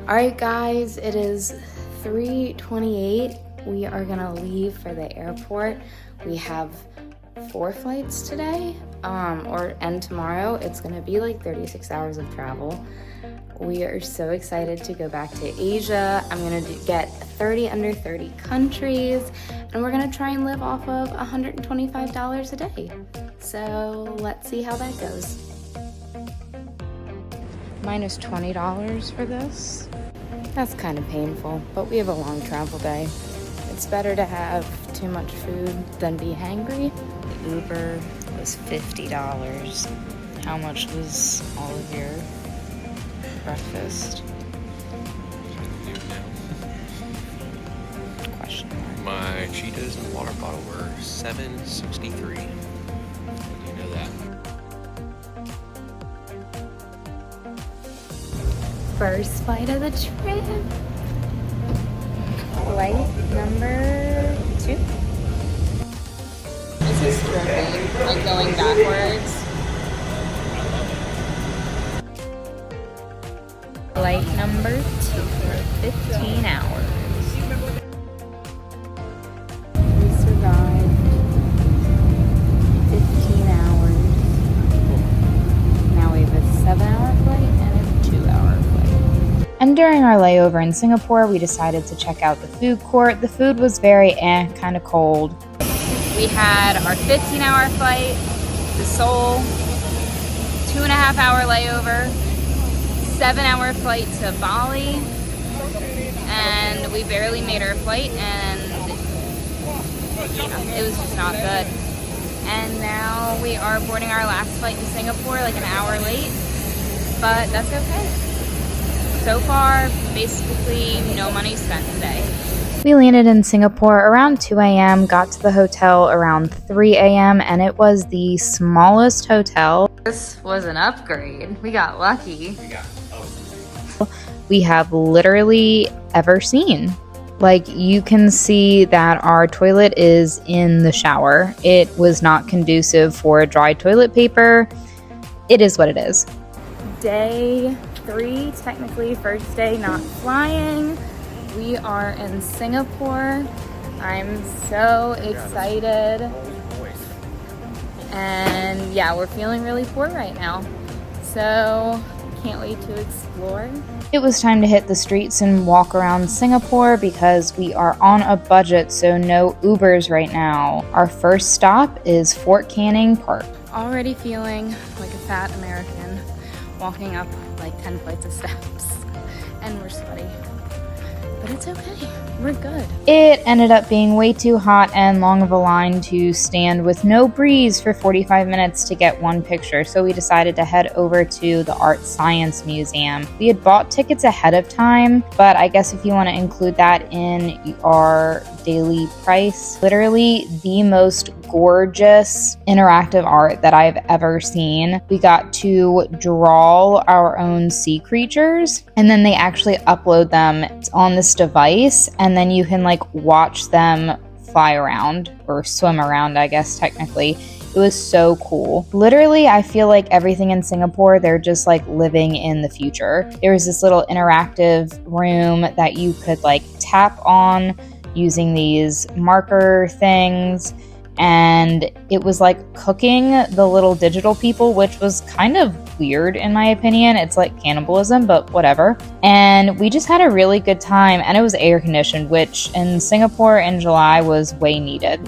Alright guys, it is 3:28. We are gonna leave for the airport. We have 4 flights today, and tomorrow. It's gonna be like 36 hours of travel. We are so excited to go back to Asia. I'm gonna get 30 under 30 countries, and we're gonna try and live off of $125 a day. So let's see how that goes. Minus $20 for this. That's kind of painful, but we have a long travel day. It's better to have too much food than be hangry. The Uber was $50. How much was all of your breakfast? Question mark. My Cheetos and water bottle were $7.63. You know that. First flight of the trip. Flight number 2. This is tripping, like going backwards. Flight number 2 for 15 hours. We survived 15 hours. Now we have a 7-hour flight and a 2-hour flight. And during our layover in Singapore, we decided to check out the food court. The food was very kind of cold. We had our 15-hour flight to Seoul, 2.5-hour layover, 7-hour flight to Bali, and we barely made our flight, and it was just not good. And now we are boarding our last flight to Singapore like an hour late, but that's okay. So far, basically no money spent today. We landed in Singapore around 2 a.m., got to the hotel around 3 a.m., and it was the smallest hotel. This was an upgrade. We got lucky. We have literally ever seen. Like, you can see that our toilet is in the shower. It was not conducive for dry toilet paper. It is what it is. Day 3, technically first day not flying. We are in Singapore. I'm so excited. And yeah, we're feeling really poor right now. So can't wait to explore. It was time to hit the streets and walk around Singapore because we are on a budget, so no Ubers right now. Our first stop is Fort Canning Park. Already feeling like a fat American walking up like 10 flights of steps, and we're sweaty. But it's okay, we're good. It ended up being way too hot and long of a line to stand with no breeze for 45 minutes to get one picture, so we decided to head over to the Art Science Museum. We had bought tickets ahead of time, but I guess if you want to include that in our daily price, literally the most gorgeous interactive art that I've ever seen. We got to draw our own sea creatures, and then they actually upload them on this device, and then you can like watch them fly around or swim around, I guess technically. It was so cool. Literally, I feel like everything in Singapore, they're just like living in the future. There was this little interactive room that you could like tap on using these marker things, and it was like cooking the little digital people, which was kind of weird in my opinion. It's like cannibalism, but whatever. And we just had a really good time, and it was air conditioned, which in Singapore in July was way needed.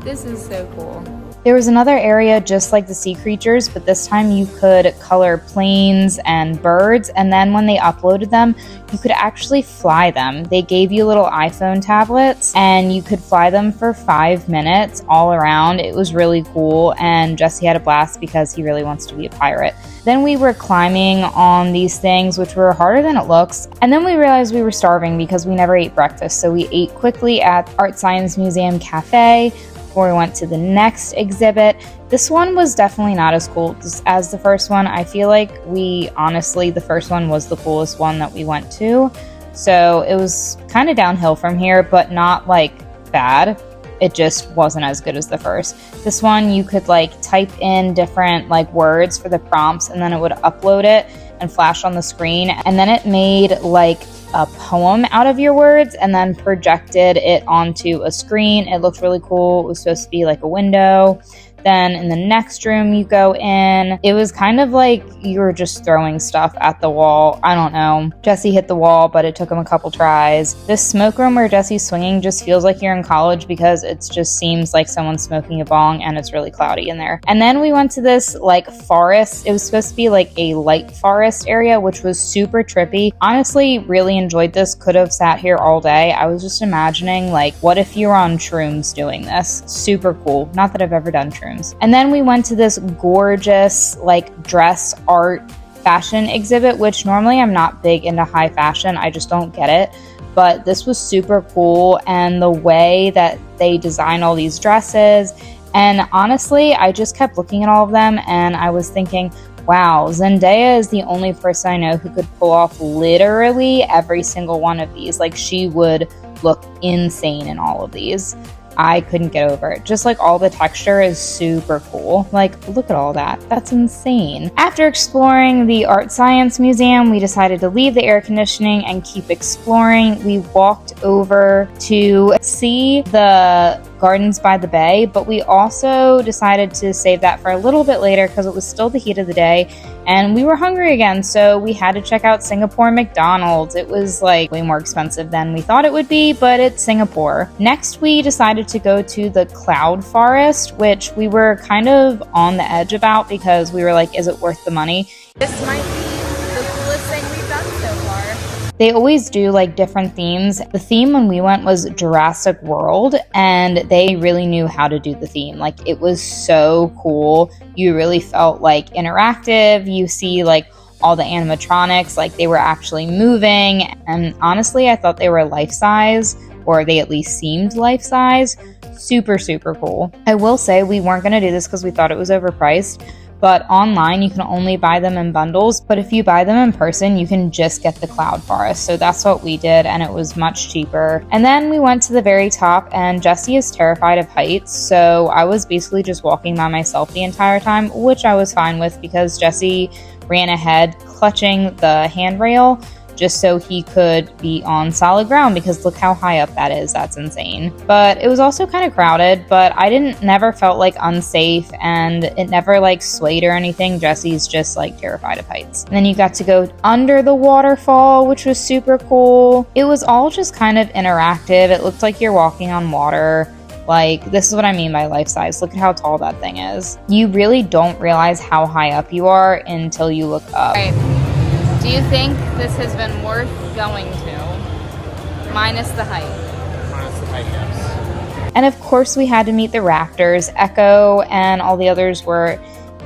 This is so cool. There was another area just like the sea creatures, but this time you could color planes and birds, and then when they uploaded them, you could actually fly them. They gave you little iPhone tablets, and you could fly them for 5 minutes all around. It was really cool, and Jesse had a blast because he really wants to be a pirate. Then we were climbing on these things, which were harder than it looks, and then we realized we were starving because we never ate breakfast, so we ate quickly at Art Science Museum Cafe before we went to the next exhibit. This one was definitely not as cool as the first one. I feel like the first one was the coolest one that we went to. So it was kind of downhill from here, but not like bad. It just wasn't as good as the first. This one, you could like type in different like words for the prompts, and then it would upload it, and and flashed on the screen, and then it made like a poem out of your words and then projected it onto a screen. It looked really cool. It was supposed to be like a window. Then in the next room you go in, it was kind of like you were just throwing stuff at the wall. I don't know. Jesse hit the wall, but it took him a couple tries. This smoke room where Jesse's swinging just feels like you're in college because it just seems like someone's smoking a bong and it's really cloudy in there. And then we went to this like forest. It was supposed to be like a light forest area, which was super trippy. Honestly, really enjoyed this. Could have sat here all day. I was just imagining like, what if you were on shrooms doing this? Super cool. Not that I've ever done shrooms. And then we went to this gorgeous like dress art fashion exhibit, which normally I'm not big into high fashion. I just don't get it. But this was super cool, and the way that they design all these dresses. And honestly, I just kept looking at all of them and I was thinking, wow, Zendaya is the only person I know who could pull off literally every single one of these. Like, she would look insane in all of these. I couldn't get over it. Just like all the texture is super cool. Like, look at all that. That's insane. After exploring the Art Science Museum, we decided to leave the air conditioning and keep exploring. We walked over to see the Gardens by the Bay, but we also decided to save that for a little bit later because it was still the heat of the day and we were hungry again, so we had to check out Singapore McDonald's. It was like way more expensive than we thought it would be, but it's Singapore. Next, we decided to go to the Cloud Forest, which we were kind of on the edge about because we were like, is it worth the money? This might be the coolest thing we've done so far. They always do like different themes. The theme when we went was Jurassic World, and they really knew how to do the theme. Like, it was so cool. You really felt like interactive. You see like all the animatronics, like they were actually moving. And honestly, I thought they were life-size, or they at least seemed life-size. Super, super cool. I will say we weren't going to do this because we thought it was overpriced. But online, you can only buy them in bundles. But if you buy them in person, you can just get the Cloud Forest. So that's what we did, and it was much cheaper. And then we went to the very top, and Jesse is terrified of heights. So I was basically just walking by myself the entire time, which I was fine with because Jesse ran ahead, clutching the handrail just so he could be on solid ground because look how high up that is. That's insane. But it was also kind of crowded, but I never felt like unsafe, and it never like swayed or anything. Jesse's just like terrified of heights. And then you got to go under the waterfall, which was super cool. It was all just kind of interactive. It looked like you're walking on water. Like, this is what I mean by life size. Look at how tall that thing is. You really don't realize how high up you are until you look up. Right. Do you think this has been worth going to? Minus the height. Minus the height, yes. And of course we had to meet the raptors. Echo and all the others were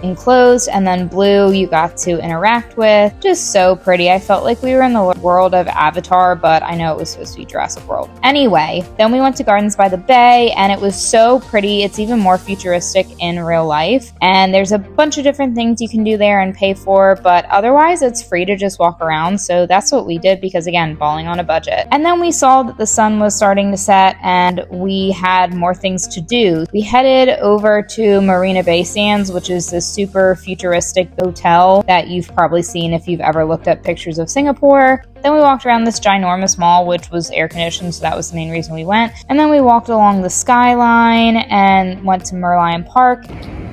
enclosed, and then Blue you got to interact with. Just so pretty. I felt like we were in the world of Avatar, but I know it was supposed to be Jurassic World. Anyway, then we went to Gardens by the Bay, and it was so pretty. It's even more futuristic in real life, and there's a bunch of different things you can do there and pay for, but otherwise it's free to just walk around. So that's what we did because, again, balling on a budget. And then we saw that the sun was starting to set, and we had more things to do. We headed over to Marina Bay Sands, which is this super futuristic hotel that you've probably seen if you've ever looked at pictures of Singapore. Then we walked around this ginormous mall, which was air conditioned, so that was the main reason we went. And then we walked along the skyline and went to Merlion Park.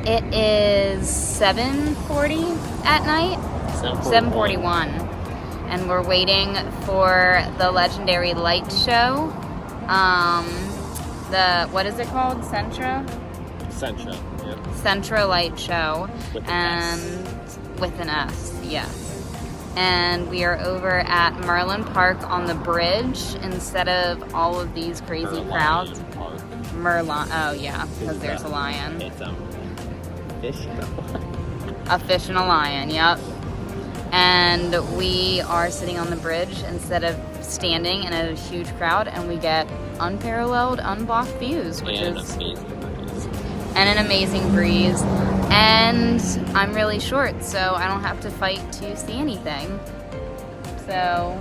It is 7:40 at night. 7:41. And we're waiting for the legendary light show. What is it called? Centra, yep. Centra Light Show. With an and S. With an S, yes. And we are over at Merlin Park on the bridge instead of all of these crazy crowds. Merlin, oh yeah, because there's a lion. It's fish. A fish and a lion, yep. And we are sitting on the bridge instead of standing in a huge crowd, and we get unparalleled, unblocked views, which is an amazing breeze. And I'm really short, so I don't have to fight to see anything. So,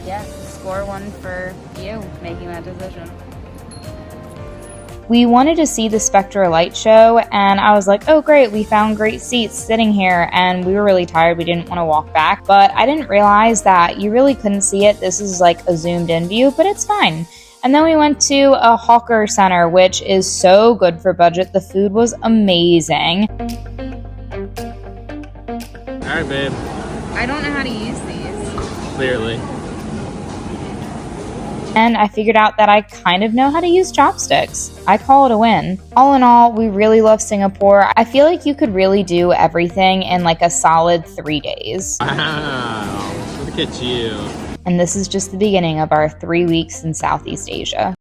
yeah, score one for you making that decision. We wanted to see the Spectra light show, and I was like, oh great, we found great seats sitting here, and we were really tired, we didn't want to walk back, but I didn't realize that you really couldn't see it. This is like a zoomed in view, but it's fine. And then we went to a hawker center, which is so good for budget. The food was amazing. Alright, babe. I don't know how to use these. Clearly. And I figured out that I kind of know how to use chopsticks. I call it a win. All in all, we really love Singapore. I feel like you could really do everything in like a solid 3 days. Wow, look at you. And this is just the beginning of our 3 weeks in Southeast Asia.